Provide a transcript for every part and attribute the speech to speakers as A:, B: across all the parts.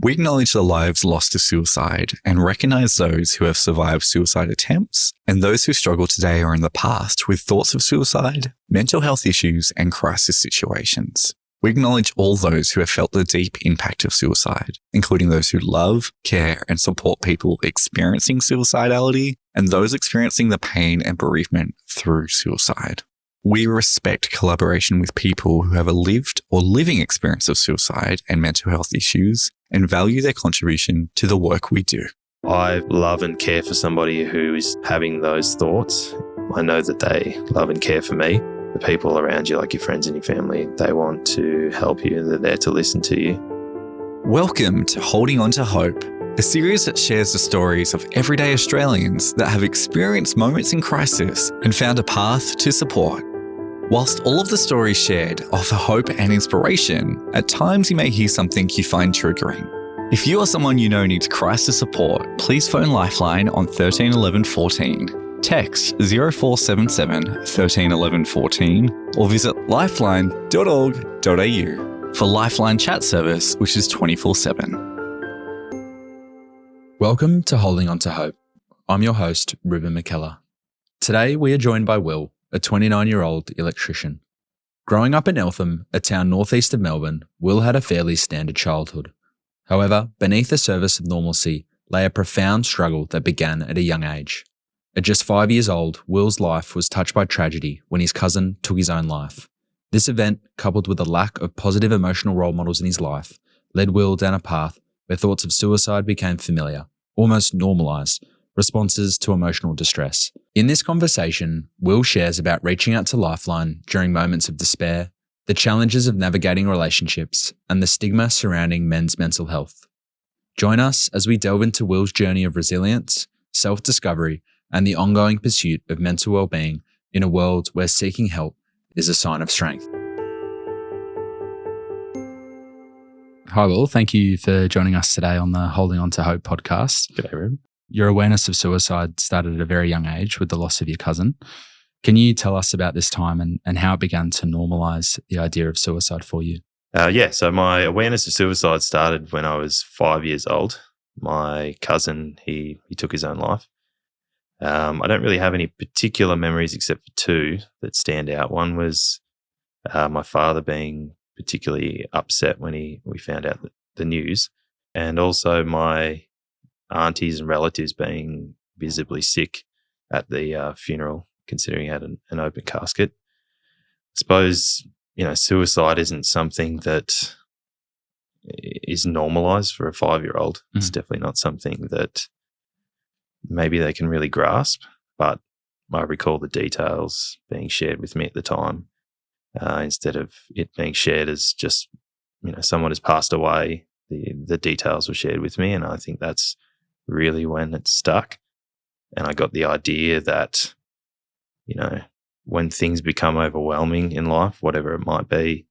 A: We acknowledge the lives lost to suicide and recognise those who have survived suicide attempts and those who struggle today or in the past with thoughts of suicide, mental health issues, and crisis situations. We acknowledge all those who have felt the deep impact of suicide, including those who love, care, and support people experiencing suicidality and those experiencing the pain and bereavement through suicide. We respect collaboration with people who have a lived or living experience of suicide and mental health issues and value their contribution to the work we do.
B: I love and care for somebody who is having those thoughts. I know that they love and care for me. The people around you, like your friends and your family, they want to help you. They're there to listen to you.
A: Welcome to Holding On to Hope, a series that shares the stories of everyday Australians that have experienced moments in crisis and found a path to support. Whilst all of the stories shared offer hope and inspiration, at times you may hear something you find triggering. If you or someone you know needs crisis support, please phone Lifeline on 13 11 14, text 0477 13 11 14, or visit lifeline.org.au for Lifeline chat service, which is 24/7.
C: Welcome to Holding On to Hope. I'm your host, Ruben McKellar. Today we are joined by Will, a 29-year-old electrician. Growing up in Eltham, a town northeast of Melbourne, Will had a fairly standard childhood. However, beneath the surface of normalcy lay a profound struggle that began at a young age. At just 5 years old, Will's life was touched by tragedy when his cousin took his own life. This event, coupled with a lack of positive emotional role models in his life, led Will down a path where thoughts of suicide became familiar, almost normalised, responses to emotional distress. In this conversation, Will shares about reaching out to Lifeline during moments of despair, the challenges of navigating relationships, and the stigma surrounding men's mental health. Join us as we delve into Will's journey of resilience, self-discovery, and the ongoing pursuit of mental well-being in a world where seeking help is a sign of strength. Hi, Will. Thank you for joining us today on the Holding On to Hope podcast.
B: G'day, Ruben.
C: Your awareness of suicide started at a very young age with the loss of your cousin. Can you tell us about this time and how it began to normalise the idea of suicide for you?
B: So my awareness of suicide started when I was 5 years old. My cousin, he took his own life. I don't really have any particular memories except for two that stand out. One was my father being particularly upset when we found out the news, and also my aunties and relatives being visibly sick at the funeral, considering he had an open casket. I suppose, suicide isn't something that is normalised for a 5-year-old. It's definitely not something that maybe they can really grasp, but I recall the details being shared with me at the time, instead of it being shared as just, someone has passed away. The details were shared with me, and I think that's really when it stuck. And I got the idea that, when things become overwhelming in life, whatever it might be,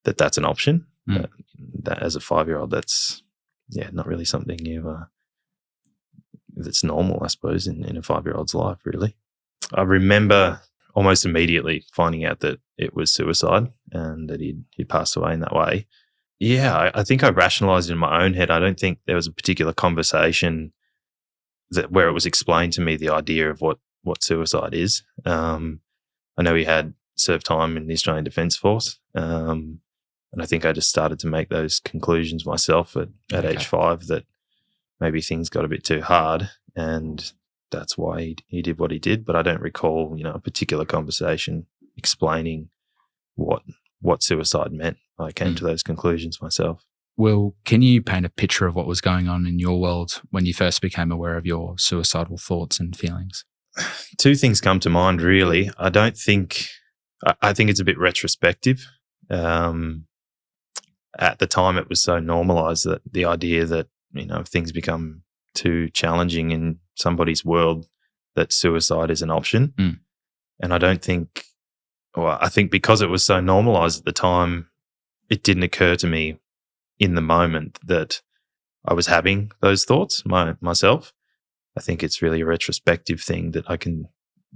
B: that's an option. That as a 5-year-old, that's not really something that's normal, I suppose, in a 5-year-old's life, really. I remember almost immediately finding out that it was suicide and that he'd passed away in that way. Yeah, I think I rationalised in my own head. I don't think there was a particular conversation where it was explained to me the idea of what suicide is. I know he had served time in the Australian Defence Force, and I think I just started to make those conclusions myself at age 5 that maybe things got a bit too hard, and that's why he did what he did. But I don't recall, a particular conversation explaining what suicide meant. I came to those conclusions myself.
C: Will, can you paint a picture of what was going on in your world when you first became aware of your suicidal thoughts and feelings?
B: Two things come to mind, really. I think it's a bit retrospective. At the time, it was so normalised that the idea that, if things become too challenging in somebody's world, that suicide is an option. And I think because it was so normalised at the time, it didn't occur to me in the moment that I was having those thoughts myself. I think it's really a retrospective thing that I can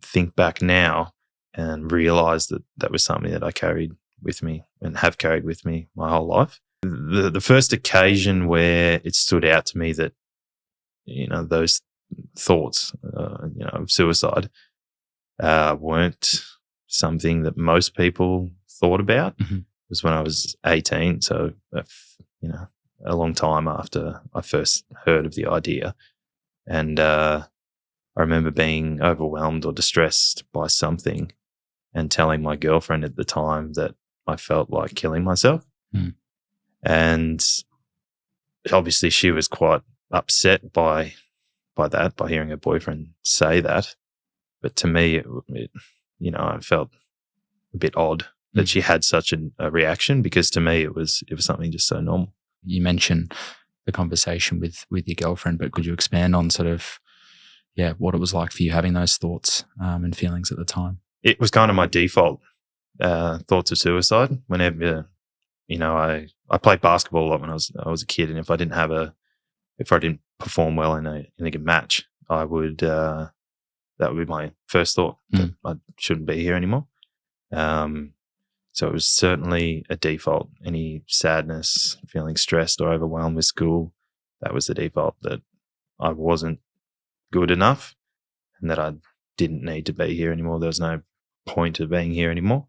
B: think back now and realise that was something that I carried with me and have carried with me my whole life. The first occasion where it stood out to me that, those thoughts, of suicide weren't something that most people thought about was when I was 18. So, a long time after I first heard of the idea. And I remember being overwhelmed or distressed by something and telling my girlfriend at the time that I felt like killing myself. And obviously she was quite upset by that, by hearing her boyfriend say that. But to me, I felt a bit odd that she had such a reaction, because to me it was something just so normal.
C: You mentioned the conversation with your girlfriend, but could you expand on sort of, what it was like for you having those thoughts and feelings at the time? It
B: was kind of my default thoughts of suicide. Whenever, I played basketball a lot when I was a kid, and if I didn't perform well in a match, I would that would be my first thought, that I shouldn't be here anymore. So it was certainly a default. Any sadness, feeling stressed or overwhelmed with school, that was the default, that I wasn't good enough and that I didn't need to be here anymore. There was no point of being here anymore.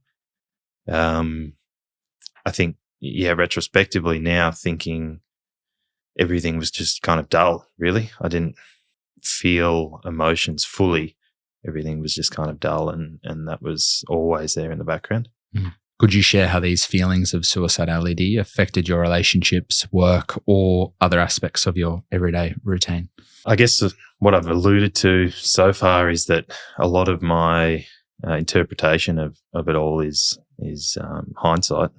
B: I think, retrospectively now, thinking everything was just kind of dull, really. I didn't feel emotions fully. Everything was just kind of dull, and that was always there in the background.
C: Could you share how these feelings of suicidality affected your relationships, work, or other aspects of your everyday routine?
B: I guess what I've alluded to so far is that a lot of my interpretation of it all is hindsight.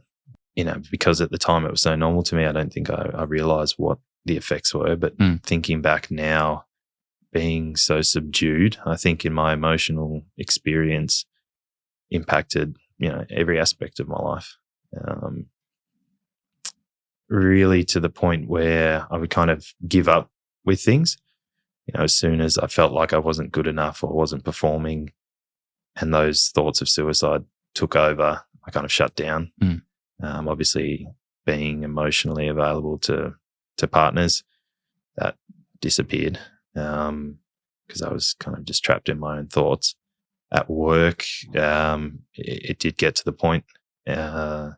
B: Because at the time it was so normal to me, I don't think I realised what the effects were. But thinking back now, being so subdued, I think in my emotional experience impacted, every aspect of my life. Really to the point where I would kind of give up with things. As soon as I felt like I wasn't good enough or wasn't performing and those thoughts of suicide took over, I kind of shut down. Obviously being emotionally available to partners, that disappeared. Because I was kind of just trapped in my own thoughts. At work, it did get to the point that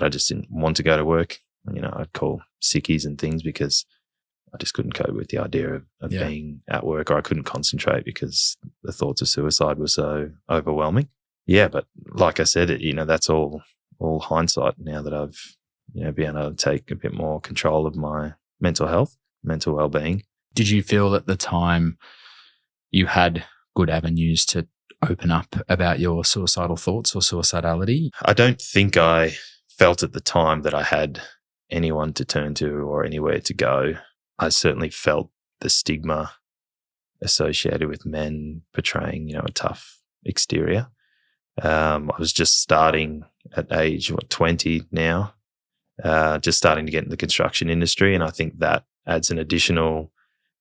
B: I just didn't want to go to work. I'd call sickies and things because I just couldn't cope with the idea of being at work, or I couldn't concentrate because the thoughts of suicide were so overwhelming. Yeah, but like I said, that's all hindsight now that I've been able to take a bit more control of my mental health, mental well-being.
C: Did you feel at the time you had good avenues to open up about your suicidal thoughts or suicidality?
B: I don't think I felt at the time that I had anyone to turn to or anywhere to go. I certainly felt the stigma associated with men portraying, a tough exterior. I was just starting at age 20 now, just starting to get in the construction industry, and I think that adds an additional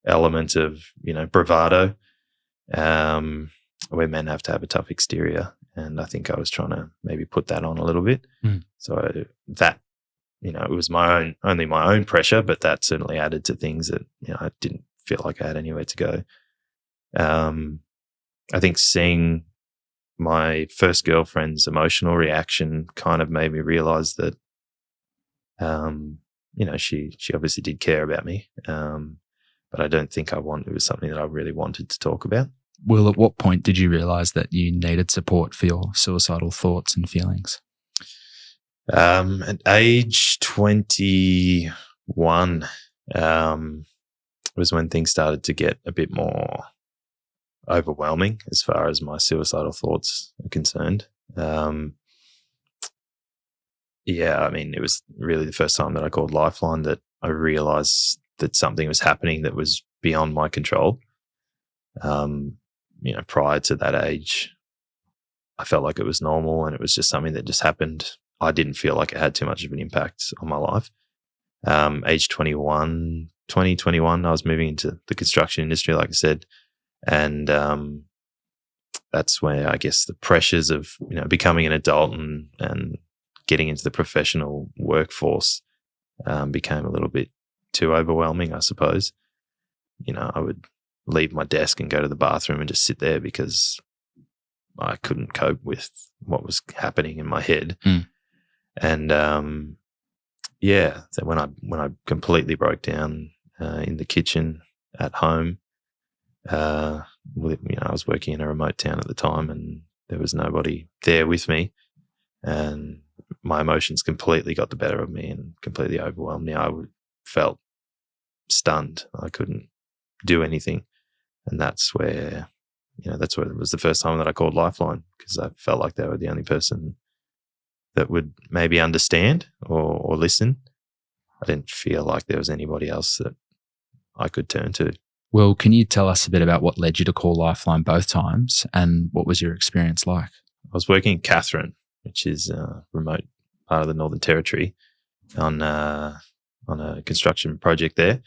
B: element of, bravado, where men have to have a tough exterior. And I think I was trying to maybe put that on a little bit. So that, it was only my own pressure, but that certainly added to things that, I didn't feel like I had anywhere to go. I think seeing my first girlfriend's emotional reaction kind of made me realize that, she obviously did care about me. But I don't think it was something that I really wanted to talk about.
C: Will, at what point did you realise that you needed support for your suicidal thoughts and feelings?
B: At age 21 was when things started to get a bit more overwhelming as far as my suicidal thoughts are concerned. It was really the first time that I called Lifeline that I realised that something was happening that was beyond my control. Prior to that age, I felt like it was normal and it was just something that just happened. I didn't feel like it had too much of an impact on my life. Age 2021, I was moving into the construction industry, like I said, and that's where I guess the pressures of becoming an adult and getting into the professional workforce became a little bit too overwhelming, I suppose. I would leave my desk and go to the bathroom and just sit there because I couldn't cope with what was happening in my head. And so when I completely broke down in the kitchen at home, I was working in a remote town at the time, and there was nobody there with me, and my emotions completely got the better of me and completely overwhelmed me. I felt stunned. I couldn't do anything, and that's where it was the first time that I called Lifeline, because I felt like they were the only person that would maybe understand or listen. I didn't feel like there was anybody else that I could turn to.
C: Well, can you tell us a bit about what led you to call Lifeline both times, and what was your experience like?
B: I was working in Katherine, which is a remote part of the Northern Territory, on a construction project there.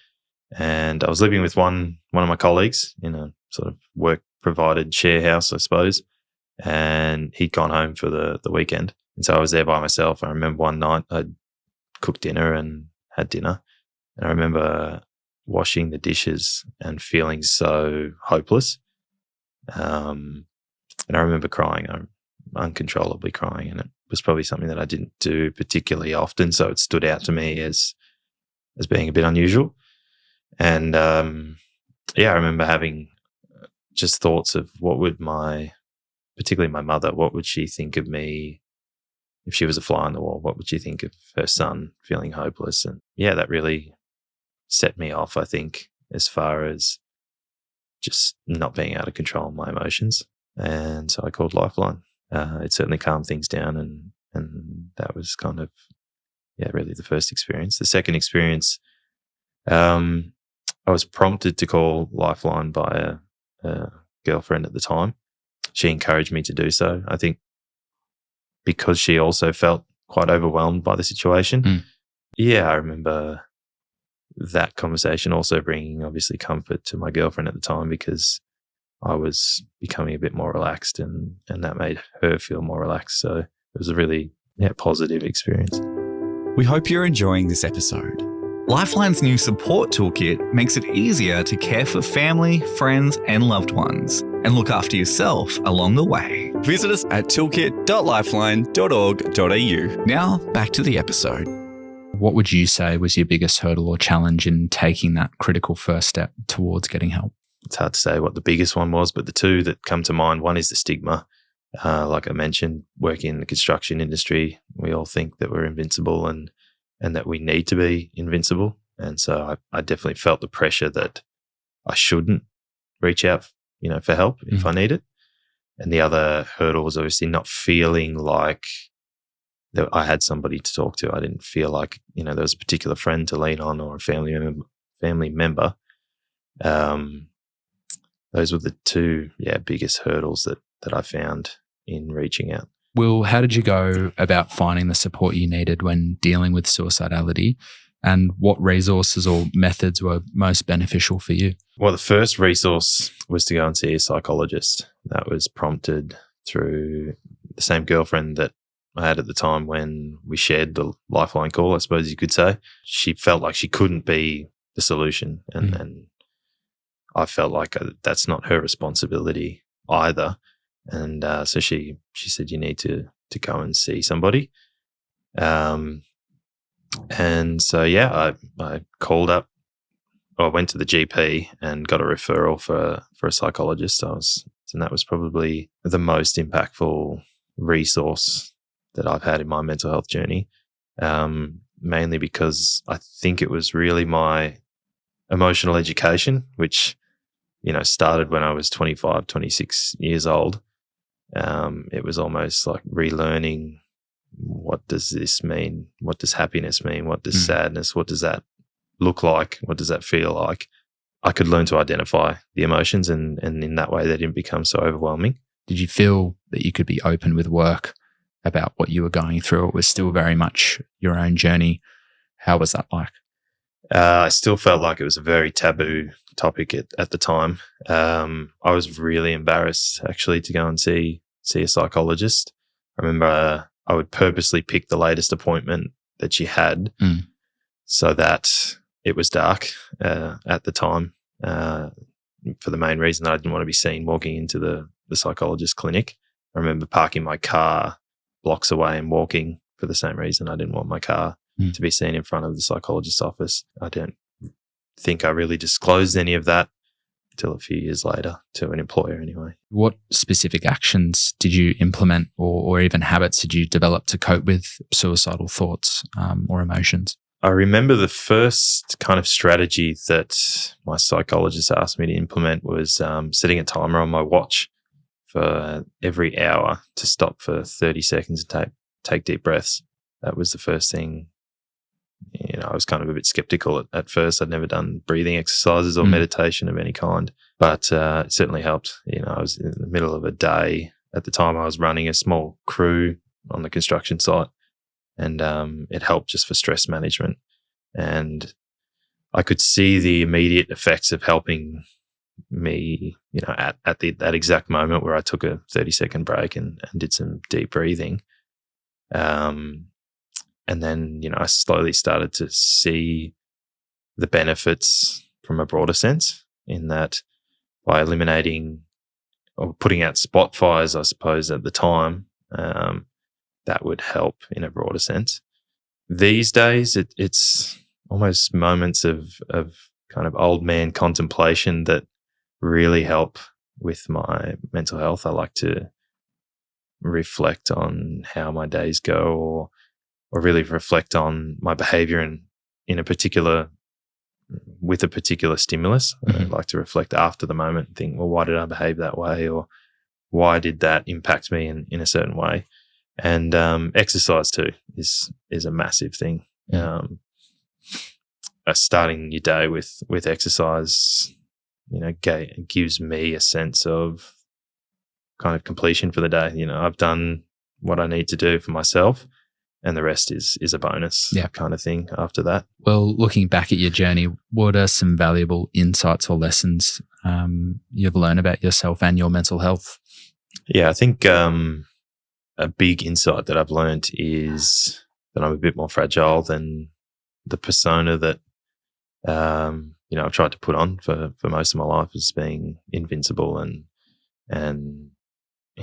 B: And I was living with one of my colleagues in a sort of work-provided share house, I suppose, and he'd gone home for the weekend. And so I was there by myself. I remember one night I'd cooked dinner and had dinner, and I remember washing the dishes and feeling so hopeless. And I remember crying, uncontrollably crying, and it was probably something that I didn't do particularly often, so it stood out to me as being a bit unusual. And I remember having just thoughts of particularly my mother, what would she think of me if she was a fly on the wall? What would she think of her son feeling hopeless? And that really set me off, I think, as far as just not being able to control my emotions. And so I called Lifeline. It certainly calmed things down, and that was kind of, really the first experience. The second experience, I was prompted to call Lifeline by a girlfriend at the time. She encouraged me to do so, I think, because she also felt quite overwhelmed by the situation. I remember that conversation also bringing, obviously, comfort to my girlfriend at the time, because I was becoming a bit more relaxed, and that made her feel more relaxed. So it was a really positive experience.
A: We hope you're enjoying this episode. Lifeline's new support toolkit makes it easier to care for family, friends, and loved ones, and look after yourself along the way. Visit us at toolkit.lifeline.org.au. Now, back to the episode.
C: What would you say was your biggest hurdle or challenge in taking that critical first step towards getting help?
B: It's hard to say what the biggest one was, but the two that come to mind, one is the stigma. Like I mentioned, working in the construction industry, we all think that we're invincible and that we need to be invincible. And so I definitely felt the pressure that I shouldn't reach out, for help if I need it. And the other hurdle was obviously not feeling like that I had somebody to talk to. I didn't feel like, there was a particular friend to lean on or a family member. Those were the two, biggest hurdles that I found in reaching out.
C: Will, how did you go about finding the support you needed when dealing with suicidality, and what resources or methods were most beneficial for you?
B: Well, the first resource was to go and see a psychologist. That was prompted through the same girlfriend that I had at the time when we shared the Lifeline call, I suppose you could say. She felt like she couldn't be the solution, and I felt like that's not her responsibility either. And so she said, you need to go and see somebody. And so, I called up, or went to the GP and got a referral for a psychologist. And that was probably the most impactful resource that I've had in my mental health journey, mainly because I think it was really my emotional education, which, started when I was 25, 26 years old. It was almost like relearning, what does this mean? What does happiness mean? What does sadness? What does that look like? What does that feel like? I could learn to identify the emotions, and in that way they didn't become so overwhelming.
C: Did you feel that you could be open with work about what you were going through? It was still very much your own journey. How was that like?
B: I still felt like it was a very taboo topic at the time. I was really embarrassed actually to go and see a psychologist. I remember I would purposely pick the latest appointment that she had so that it was dark at the time, for the main reason that I didn't want to be seen walking into the psychologist's clinic. I remember parking my car blocks away and walking for the same reason. I didn't want my car to be seen in front of the psychologist's office. I don't think I really disclosed any of that until a few years later, to an employer anyway.
C: What specific actions did you implement or even habits did you develop to cope with suicidal thoughts or emotions?
B: I remember the first kind of strategy that my psychologist asked me to implement was setting a timer on my watch for every hour to stop for 30 seconds and take deep breaths. That was the first thing. I was kind of a bit skeptical at first. I'd never done breathing exercises or meditation of any kind, but it certainly helped. I was in the middle of a day. At the time, I was running a small crew on the construction site, and it helped just for stress management. And I could see the immediate effects of helping me, at that exact moment where I took a 30-second break and did some deep breathing. And then, I slowly started to see the benefits from a broader sense, in that by eliminating or putting out spot fires, I suppose, at the time, that would help in a broader sense. These days, it's almost moments of kind of old man contemplation that really help with my mental health. I like to reflect on how my days go, or really reflect on my behavior with a particular stimulus. I like to reflect after the moment and think, well, why did I behave that way? Or why did that impact me in a certain way? And exercise too is a massive thing. Starting your day with exercise, gives me a sense of kind of completion for the day. I've done what I need to do for myself, and the rest is a bonus kind of thing after that.
C: Well, looking back at your journey, what are some valuable insights or lessons you've learned about yourself and your mental health?
B: Yeah, I think a big insight that I've learned is that I'm a bit more fragile than the persona that I've tried to put on for most of my life, as being invincible and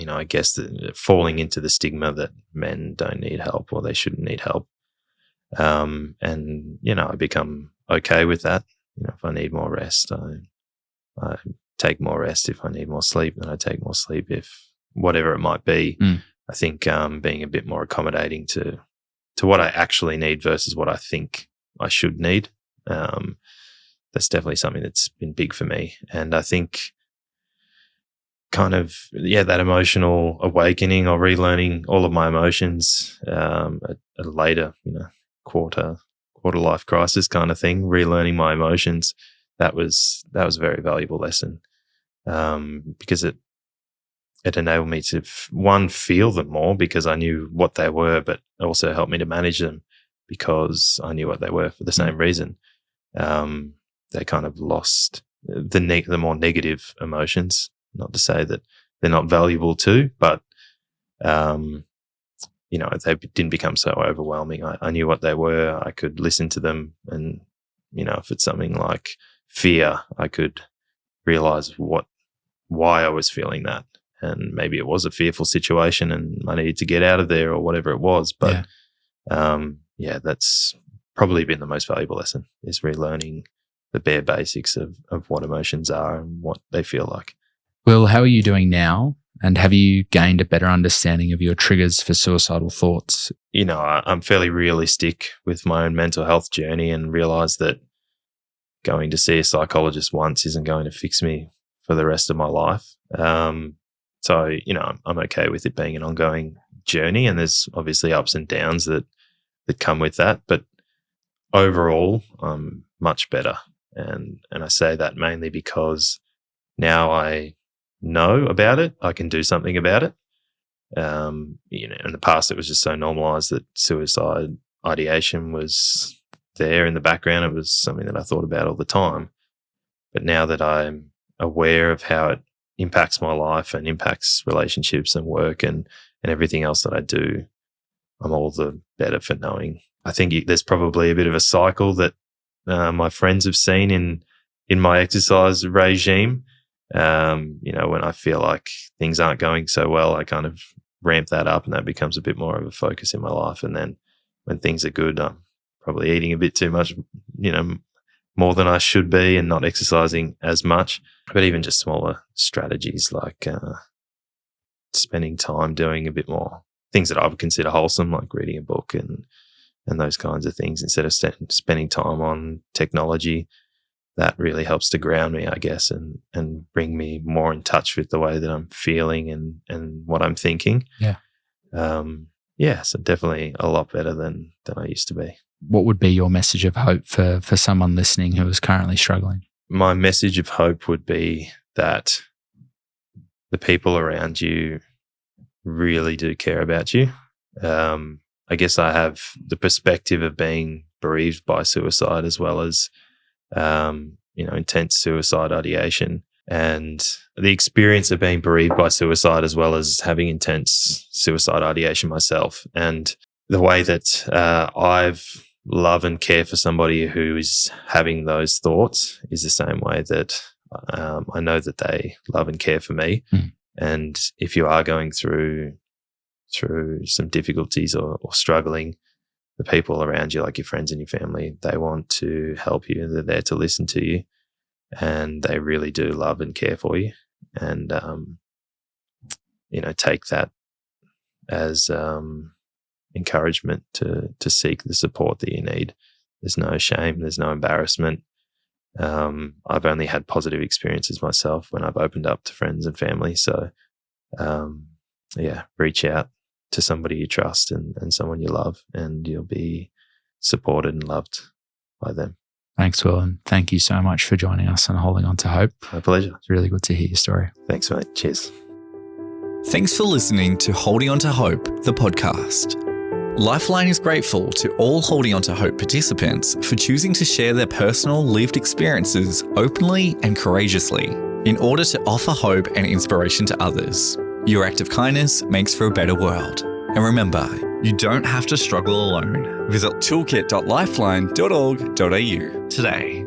B: I guess falling into the stigma that men don't need help or they shouldn't need help. And I become okay with that. If I need more rest, I take more rest. If I need more sleep, then I take more sleep. If whatever it might be, I think being a bit more accommodating to what I actually need versus what I think I should need. That's definitely something that's been big for me. And I think kind of, that emotional awakening or relearning all of my emotions at a later, quarter life crisis kind of thing, relearning my emotions, that was a very valuable lesson, because it enabled me to feel them more because I knew what they were, but also helped me to manage them because I knew what they were for the same reason. They kind of lost the more negative emotions. Not to say that they're not valuable too, but they didn't become so overwhelming. I knew what they were. I could listen to them, and if it's something like fear, I could realize why I was feeling that, and maybe it was a fearful situation, and I needed to get out of there or whatever it was. But that's probably been the most valuable lesson, is relearning the bare basics of what emotions are and what they feel like.
C: Will, how are you doing now? And have you gained a better understanding of your triggers for suicidal thoughts?
B: I'm fairly realistic with my own mental health journey, and realize that going to see a psychologist once isn't going to fix me for the rest of my life. So, I'm okay with it being an ongoing journey, and there's obviously ups and downs that come with that. But overall, I'm much better. And I say that mainly because now I know about it, I can do something about it. In the past, it was just so normalised that suicide ideation was there in the background. It was something that I thought about all the time. But now that I'm aware of how it impacts my life and impacts relationships and work and everything else that I do, I'm all the better for knowing I think there's probably a bit of a cycle that my friends have seen in my exercise regime. When I feel like things aren't going so well, I kind of ramp that up, and that becomes a bit more of a focus in my life. And then when things are good, I'm probably eating a bit too much, more than I should be, and not exercising as much. But even just smaller strategies like spending time doing a bit more things that I would consider wholesome, like reading a book and those kinds of things, instead of spending time on technology. That really helps to ground me, I guess, and bring me more in touch with the way that I'm feeling and what I'm thinking.
C: Yeah.
B: So definitely a lot better than I used to be.
C: What would be your message of hope for someone listening who is currently struggling?
B: My message of hope would be that the people around you really do care about you. I guess I have the perspective of being bereaved by suicide, as well as intense suicide ideation, and the experience of being bereaved by suicide, as well as having intense suicide ideation myself. And the way that I've love and care for somebody who is having those thoughts is the same way that I know that they love and care for me. And if you are going through some difficulties or struggling, the people around you, like your friends and your family, they want to help you. They're there to listen to you, and they really do love and care for you. And, take that as encouragement to seek the support that you need. There's no shame. There's no embarrassment. I've only had positive experiences myself when I've opened up to friends and family. So, reach out to somebody you trust and someone you love, and you'll be supported and loved by them.
C: Thanks, Will, and thank you so much for joining us and holding on to hope.
B: My pleasure.
C: It's really good to hear your story.
B: Thanks, mate. Cheers.
A: Thanks for listening to Holding On to Hope, the podcast. Lifeline is grateful to all Holding On to Hope participants for choosing to share their personal lived experiences openly and courageously in order to offer hope and inspiration to others. Your act of kindness makes for a better world. And remember, you don't have to struggle alone. Visit toolkit.lifeline.org.au today.